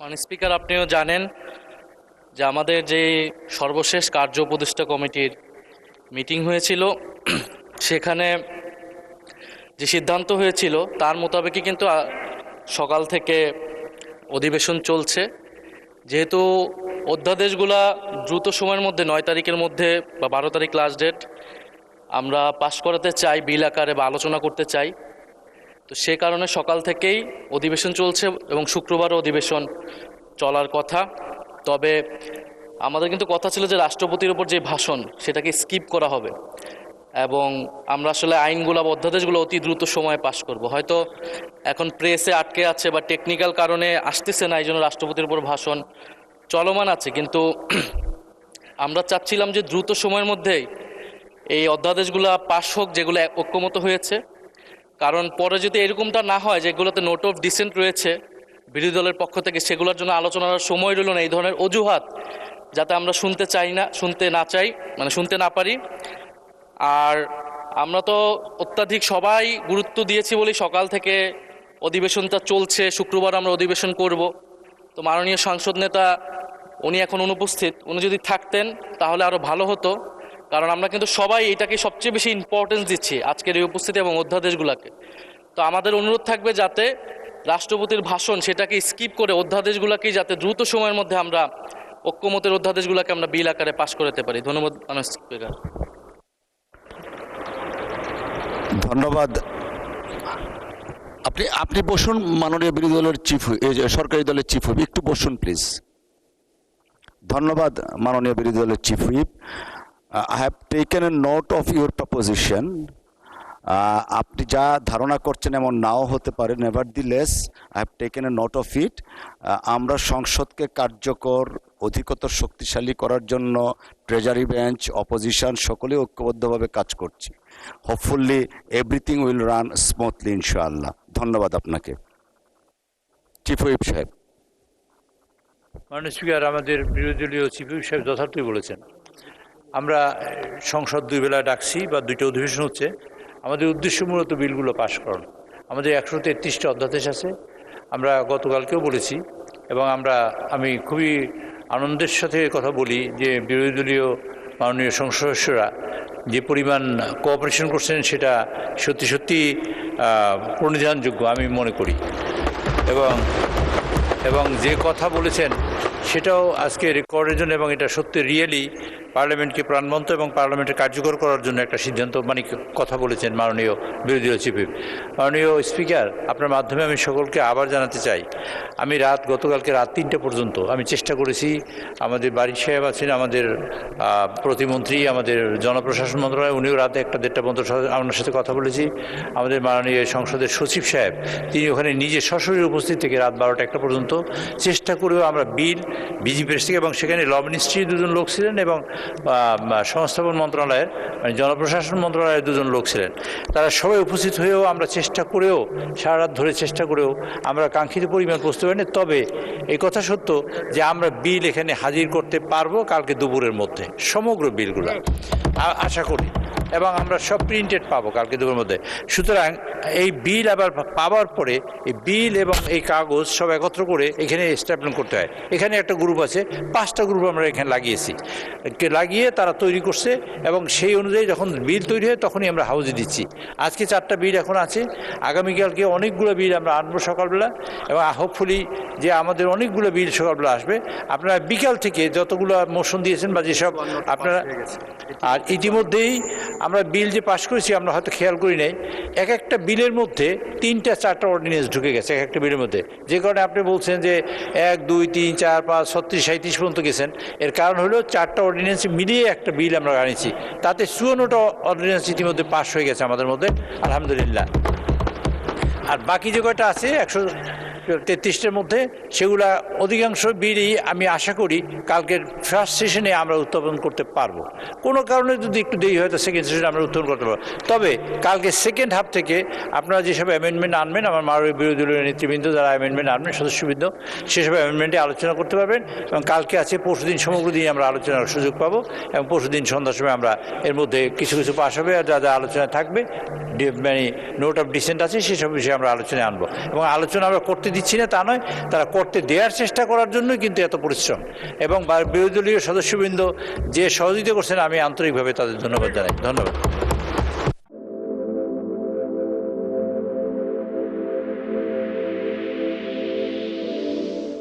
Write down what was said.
Speaker, আপনিও জানেন যে আমাদের যে সর্বশেষ কার্য উপদেষ্টা কমিটির মিটিং হয়েছিল, সেখানে যে সিদ্ধান্ত হয়েছিল তার মোতাবেকই কিন্তু সকাল থেকে অধিবেশন চলছে। যেহেতু অধ্যাদেশগুলা দ্রুত সময়ের মধ্যে 9 তারিখের মধ্যে বা 12 তারিখ লাস্ট ডেট আমরা পাশ করাতে চাই, বিল আকারে বা আলোচনা করতে চাই। তো সে কারণে সকাল থেকেই অধিবেশন চলছে এবং শুক্রবারও অধিবেশন চলার কথা। তবে আমাদের কিন্তু কথা ছিল যে রাষ্ট্রপতির উপর যে ভাষণ সেটাকে স্কিপ করা হবে এবং আমরা আসলে আইনগুলো বা অধ্যাদেশগুলো অতি দ্রুত সময়ে পাশ করব। হয়তো এখন প্রেসে আটকে আছে বা টেকনিক্যাল কারণে আসতেছে না, এই জন্য রাষ্ট্রপতির উপর ভাষণ চলমান আছে। কিন্তু আমরা চাচ্ছিলাম যে দ্রুত সময়ের মধ্যেই এই অধ্যাদেশগুলো পাশ হোক যেগুলো ঐক্যমত হয়েছে। কারণ পরে যদি এরকমটা না হয় যেগুলোতে নোট অফ ডিসেন্ট রয়েছে বিরোধী দলের পক্ষ থেকে, সেগুলোর জন্য আলোচনার সময় রইল না, এই ধরনের অজুহাত যাতে আমরা শুনতে না পারি। আর আমরা তো অত্যাধিক সবাই গুরুত্ব দিয়েছি বলেই সকাল থেকে অধিবেশনটা চলছে। শুক্রবার আমরা অধিবেশন করব। তো মাননীয় সাংসদ নেতা উনি এখন অনুপস্থিত, উনি যদি থাকতেন তাহলে আরও ভালো হতো। কারণ আমরা কিন্তু সবাই এটাকে সবচেয়ে বেশি ইম্পর্টেন্স দিচ্ছি আজকের এই উপস্থিতি এবং অধ্যাদেশগুলোকে। তো আমাদের অনুরোধ থাকবে যাতে রাষ্ট্রপতির ভাষণ সেটাকে স্কিপ করে অধ্যাদেশগুলোকেই যাতে দ্রুত সময়ের মধ্যে আমরা ঐক্যমতের অধ্যাদেশগুলোকে আমরা বিল আকারে পাশ করতে পারি। ধন্যবাদ মাননীয় স্পিকার। ধন্যবাদ। আপনি আপনি বসুন, মাননীয় বিরোধী দলের চিফ, সরকারি দলের চিফ হুইপ, একটু বসুন প্লিজ। ধন্যবাদ মাননীয় বিরোধী দলের chief whip. I have taken A note of your proposition. আপনি যা ধারণা করছেন এমন নাও হতে পারে, নেভারদিলেস I have taken A note of it. আমরা সংসদকে কার্যকর অধিকতর শক্তিশালী করার জন্য ট্রেজারি বেঞ্চ, অপোজিশন সকলে ঐক্যবদ্ধভাবে কাজ করছি। Hopefully everything will run smoothly ইনশাআল্লাহ। ধন্যবাদ আপনাকে। চিফ হুইপ সাহেব। মাননীয় স্পিকার, আমাদের বিরোধী দলীয় চিফ হুইপ সাহেব যথার্থই বলেছেন। আমরা সংসদ দুই বেলা ডাকছি বা দুইটা অধিবেশন হচ্ছে। আমাদের উদ্দেশ্য মূলত বিলগুলো পাশ করানো। আমাদের 133টা অধ্যাদেশ আছে। আমরা গতকালকেও বলেছি এবং আমি খুবই আনন্দের সাথে কথা বলি যে বিরোধী দলীয় মাননীয় সংসদ সদস্যরা যে পরিমাণ কোঅপারেশন করছেন সেটা সত্যি সত্যি প্রণিধানযোগ্য আমি মনে করি। এবং যে কথা বলেছেন সেটাও আজকে রেকর্ডের জন্য, এবং এটা সত্যি রিয়েলি পার্লামেন্টকে প্রাণবন্ত এবং পার্লামেন্টে কার্যকর করার জন্য একটা সিদ্ধান্ত কথা বলেছেন মাননীয় বিরোধী দলীয় চিফ হুইপ। মাননীয় স্পিকার, আপনার মাধ্যমে আমি সকলকে আবার জানাতে চাই, আমি গতকালকে রাত 3টা পর্যন্ত আমি চেষ্টা করেছি। আমাদের বারিক সাহেব আছেন, আমাদের প্রতিমন্ত্রী, আমাদের জনপ্রশাসন মন্ত্রণালয়, উনিও রাত 1টা-1:30 পর্যন্ত আপনার সাথে কথা বলেছি। আমাদের মাননীয় সংসদের সচিব সাহেব তিনি ওখানে নিজে সশরীরে উপস্থিত থেকে রাত 12টা-1টা পর্যন্ত চেষ্টা করেও আমরা বিল বিজিপির থেকে, এবং সেখানে ল মিনিস্ট্রির 2জন লোক ছিলেন এবং সংস্থাপন মন্ত্রণালয়ের জনপ্রশাসন মন্ত্রণালয়ের 2জন লোক ছিলেন। তারা সবাই উপস্থিত হয়েও আমরা চেষ্টা করেও সারা রাত ধরে চেষ্টা করেও আমরা কাঙ্ক্ষিত পরিমাণ প্রস্তুত হয়নি। তবে এই কথা সত্য যে আমরা বিল এখানে হাজির করতে পারবো কালকে দুপুরের মধ্যে, সমগ্র বিলগুলো আশা করি, এবং আমরা সব প্রিন্টেড পাবো কালকে দুপুরের মধ্যে। সুতরাং এই বিল আবার পাওয়ার পরে এই বিল এবং এই কাগজ সব একত্র করে এখানে স্ট্যাপলিং করতে হয়। এখানে একটা গ্রুপ আছে, 5টা গ্রুপ আমরা এখানে লাগিয়ে তারা তৈরি করছে, এবং সেই অনুযায়ী যখন বিল তৈরি হয় তখনই আমরা হাউজে দিচ্ছি। আজকে 4টা বিল এখন আছে, আগামীকালকে অনেকগুলো বিল আমরা আনবো সকালবেলা, এবং হোপফুলি যে আমাদের অনেকগুলো বিল সকালবেলা আসবে। আপনারা বিকাল থেকে যতগুলো মোশন দিয়েছেন বা যেসব আপনারা, আর ইতিমধ্যেই আমরা বিল যে পাশ করেছি আমরা হয়তো খেয়াল করি নাই, একটা বিলের মধ্যে 3টা-4টা অর্ডিন্যান্স ঢুকে গেছে একটা বিলের মধ্যে। যে কারণে আপনি বলছেন যে 1, 2, 3, 4, 5, 36, 37 পর্যন্ত গেছেন। এর কারণ হলো 4টা অর্ডিন্যান্স মিলিয়ে একটা বিল আমরা আনিছি, তাতে 54টা অর্ডিন্যান্স ইতিমধ্যে পাশ হয়ে গেছে আমাদের মধ্যে, আলহামদুলিল্লাহ। আর বাকি যে কয়টা আছে 133টার মধ্যে, সেগুলা অধিকাংশ বিলই আমি আশা করি কালকের ফার্স্ট সেশনে আমরা উত্থাপন করতে পারবো। কোনো কারণে যদি একটু দেরি হয় তো সেকেন্ড সেশনে আমরা উত্থাপন করতে পারবো। তবে কালকে সেকেন্ড হাফ থেকে আপনারা যেসব অ্যামেন্ডমেন্ট আনবেন, আমার মাননীয় বিরোধী দলীয় নেতৃবৃন্দ যারা অ্যামেন্ডমেন্ট আনবেন, সদস্যবৃন্দ, সেসব অ্যামেন্ডমেন্টে আলোচনা করতে পারবেন। এবং কালকে আছে পরশুদিন সমগ্র দিন আমরা আলোচনার সুযোগ পাবো, এবং পরশুদিন সন্ধ্যার সময় আমরা এর মধ্যে কিছু কিছু পাশ হবে, আর যা যা আলোচনা থাকবে মানে নোট অফ ডিসেন্ট আছে সেসব বিষয়ে আমরা আলোচনায় আনবো, এবং আলোচনা আমরা করতে দিচ্ছি না তা নয়, তারা করতে দেওয়ার চেষ্টা করার জন্যই কিন্তু এত পরিশ্রম। এবং বিরোধী দলীয় সদস্যবৃন্দ যে সহযোগিতা করছেন, আমি আন্তরিকভাবে তাদের ধন্যবাদ জানাই। ধন্যবাদ।